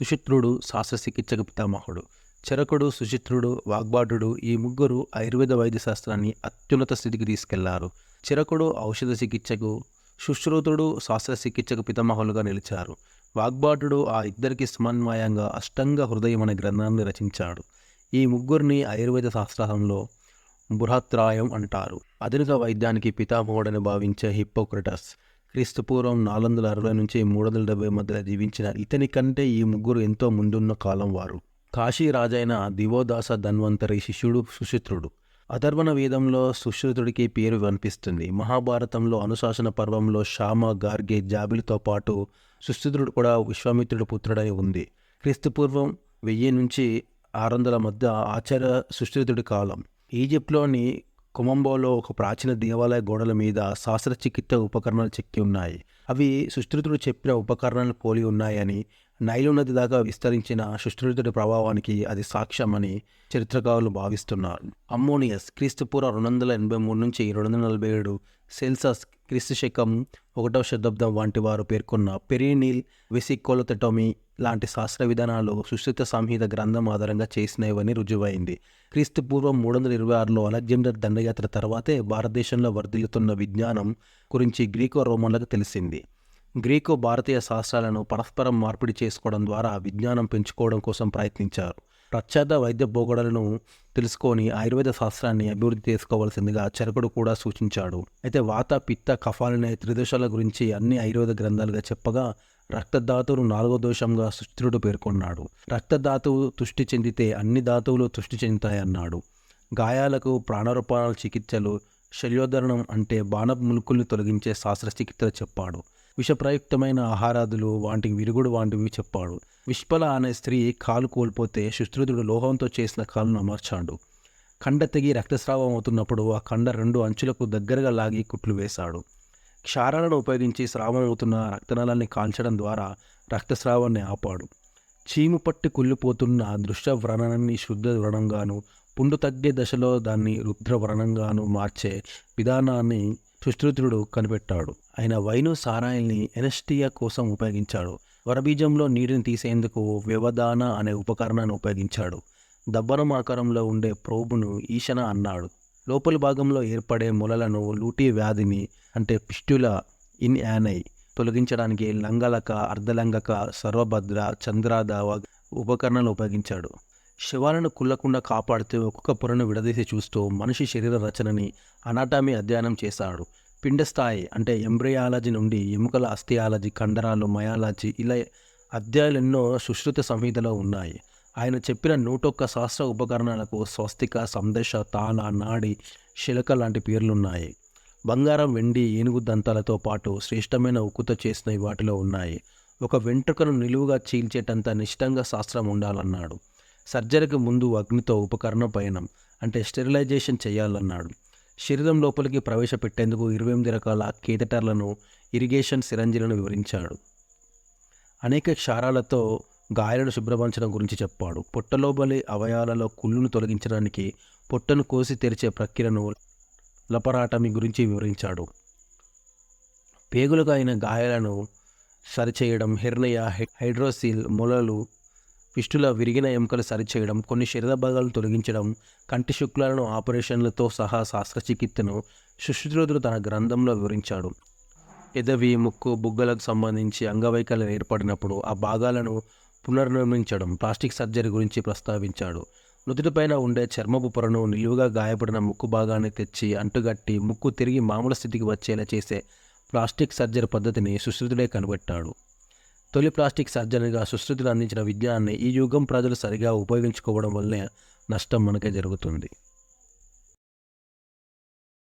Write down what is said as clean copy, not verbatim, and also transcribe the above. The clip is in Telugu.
సుచిత్రుడు శాస్త్రచికిత్సకు పితామహుడు. చరకుడు, సుచిత్రుడు, వాగ్భటుడు ఈ ముగ్గురు ఆయుర్వేద వైద్య శాస్త్రాన్ని అత్యున్నత స్థితికి తీసుకెళ్లారు. చరకుడు ఔషధ చికిత్సకు, సుశ్రుతుడు శాస్త్రచికిత్సకు పితామహులుగా నిలిచారు. వాగ్భటుడు ఆ ఇద్దరికి సమన్వయంగా అష్టాంగ హృదయం అనే గ్రంథాన్ని రచించాడు. ఈ ముగ్గురిని ఆయుర్వేద శాస్త్రంలో బృహత్రాయం అంటారు. ఆధునిక వైద్యానికి పితామహుడని భావించే హిప్పోక్రటస్ క్రీస్తుపూర్వం 460 నుంచి 370 మధ్య జీవించిన ఇతని కంటే ఈ ముగ్గురు ఎంతో ముందున్న కాలం వారు. కాశీ రాజైన దివోదాస ధన్వంతరి శిష్యుడు సుశ్రుతుడు. అథర్వణ వేదంలో సుశ్రుతుడికి పేరు కనిపిస్తుంది. మహాభారతంలో అనుశాసన పర్వంలో శామ, గార్గే, జాబిలితో పాటు సుశ్రుతుడు కూడా విశ్వామిత్రుడి పుత్రుడని ఉంది. క్రీస్తుపూర్వం 1000 నుంచి 600 మధ్య ఆచార్య సుశ్రుతుడి కాలం. ఈజిప్ట్లోని కొలంబోలో ఒక ప్రాచీన దేవాలయ గోడల మీద శాస్త్రచికిత్స ఉపకరణాలు చెక్కి ఉన్నాయి. అవి సుశ్రుతుడు చెప్పిన ఉపకరణాలు పోలి ఉన్నాయని, నైలు నది దాకా విస్తరించిన సుశ్రుతుడి ప్రభావానికి అది సాక్ష్యమని చరిత్రకారులు భావిస్తున్నారు. అమ్మోనియస్ క్రీస్తుపూర్వం 283 నుంచి 247, సెల్సస్ క్రీస్తు శకం 1వ శతాబ్దం వంటి వారు పేర్కొన్న పెరినీల్ వెసికోలథెటమీ లాంటి శాస్త్ర విధానాలు సుశ్రుత సంహిత గ్రంథం ఆధారంగా చేసినవని రుజువైంది. క్రీస్తుపూర్వం 326లో అలెగ్జాండర్ దండయాత్ర తర్వాతే భారతదేశంలో వర్ధిల్లుతున్న విజ్ఞానం గురించి గ్రీకో రోమన్లకు తెలిసింది. గ్రీకు భారతీయ శాస్త్రాలను పరస్పరం మార్పిడి చేసుకోవడం ద్వారా విజ్ఞానం పెంచుకోవడం కోసం ప్రయత్నించారు. పాశ్చాత్య వైద్య పోకడలను తెలుసుకొని ఆయుర్వేద శాస్త్రాన్ని అభివృద్ధి చేసుకోవాల్సిందిగా చరకుడు కూడా సూచించాడు. అయితే వాత, పిత్త, కఫాలనే త్రిదోషాల గురించి అన్ని ఆయుర్వేద గ్రంథాలుగా చెప్పగా రక్తధాతువును 4వ దోషంగా సుశ్రుతుడు పేర్కొన్నాడు. రక్తధాతువు తుష్టి చెందితే అన్ని ధాతువులు తుష్టి చెందుతాయన్నాడు. గాయాలకు ప్రాణారోపణ చికిత్సలు, శల్యోద్ధరణం అంటే బాణపు ములుకుల్ని తొలగించే శాస్త్రచికిత్సలు చెప్పాడు. విషప్రయుక్తమైన ఆహారాదులు వాటికి విరుగుడు వంటివి చెప్పాడు. విష్పల అనే స్త్రీ కాలు కోల్పోతే సుశ్రుతుడు లోహంతో చేసిన కాలును అమర్చాడు. కండ తెగి రక్తస్రావం అవుతున్నప్పుడు ఆ కండ 2 అంచులకు దగ్గరగా లాగి కుట్లు వేశాడు. క్షారాలను ఉపయోగించి స్రావం అవుతున్న రక్తనాళాన్ని కాల్చడం ద్వారా రక్తస్రావాన్ని ఆపాడు. చీము పట్టి కుళ్ళిపోతున్న దృశ్య వ్రణాన్ని శుద్ధ వ్రణంగాను, పుండు తగ్గే దశలో దాన్ని రుద్ర వ్రణంగాను మార్చే విధానాన్ని సుశ్రుతుడు కనిపెట్టాడు. ఆయన వైను, సారాయిల్ని ఎనస్టియా కోసం ఉపయోగించాడు. వరబీజంలో నీటిని తీసేందుకు వ్యవధాన అనే ఉపకరణాన్ని ఉపయోగించాడు. దబ్బనం ఆకారంలో ఉండే ప్రోబును ఈశన అన్నాడు. లోపలి భాగంలో ఏర్పడే మొలలను, లూటీ వ్యాధిని అంటే పిస్టులా ఇన్ యానై తొలగించడానికి లంగలక, అర్ధలంగక, సర్వభద్ర, చంద్రాద ఉపకరణాలు ఉపయోగించాడు. శవాలను కుళ్ళకుండా కాపాడుతూ ఒక్కొక్క పొరను విడదీసి చూస్తూ మనిషి శరీర రచనని, అనాటమీ అధ్యయనం చేశాడు. పిండస్థాయి అంటే ఎంబ్రియాలజీ నుండి ఎముకల అస్థియాలజీ, కండరాలు, మయాలజీ ఇలా అధ్యాయాలు ఎన్నో సుశ్రుత సంహితలో ఉన్నాయి. ఆయన చెప్పిన 101 శాస్త్ర ఉపకరణాలకు స్వస్తిక, సందేశ, తాళ, నాడి, శిలక లాంటి పేర్లున్నాయి. బంగారం, వెండి, ఏనుగు దంతాలతో పాటు శ్రేష్టమైన ఉక్కుతో చేసినవి వాటిలో ఉన్నాయి. ఒక వెంట్రుకను నిలువుగా చీల్చేటంత నిష్టంగా శాస్త్రం ఉండాలన్నాడు. సర్జరీకి ముందు అగ్నితో ఉపకరణ పయనం అంటే స్టెరిలైజేషన్ చేయాలన్నాడు. శరీరం లోపలికి ప్రవేశపెట్టేందుకు 28 రకాల కేథెటర్లను, ఇరిగేషన్ సిరంజిలను వివరించాడు. అనేక క్షారాలతో గాయాలను శుభ్రపరచడం గురించి చెప్పాడు. పొట్టలోబలి అవయాలలో కుళ్ళును తొలగించడానికి పొట్టను కోసి తెరిచే ప్రక్రియను లపరాటమీ గురించి వివరించాడు. పేగులుగా అయిన గాయాలను సరిచేయడం, హెర్నియా, హైడ్రోసిల్, మొలలు, ఫిస్టుల, విరిగిన ఎముకలు సరిచేయడం, కొన్ని శరీర భాగాలను తొలగించడం, కంటి శుక్లాలను ఆపరేషన్లతో సహా శాస్త్రచికిత్సను సుశ్రుతుడు తన గ్రంథంలో వివరించాడు. ఎదవి, ముక్కు, బుగ్గలకు సంబంధించి అంగవైకల్యం ఏర్పడినప్పుడు ఆ భాగాలను పునర్నిర్మించడం, ప్లాస్టిక్ సర్జరీ గురించి ప్రస్తావించాడు. నుదుటిపైన ఉండే చర్మపు పొరను నిలువుగా గాయపడిన ముక్కు భాగాన్ని తెచ్చి అంటుగట్టి ముక్కు తిరిగి మామూలు స్థితికి వచ్చేలా చేసే ప్లాస్టిక్ సర్జరీ పద్ధతిని సుశ్రుతుడే కనిపెట్టాడు. తొలి ప్లాస్టిక్ సర్జరీగా సుశ్రుతుడు అందించిన విజ్ఞానాన్ని ఈ యుగం ప్రజలు సరిగా ఉపయోగించుకోవడం వల్లే నష్టం మనకే జరుగుతుంది.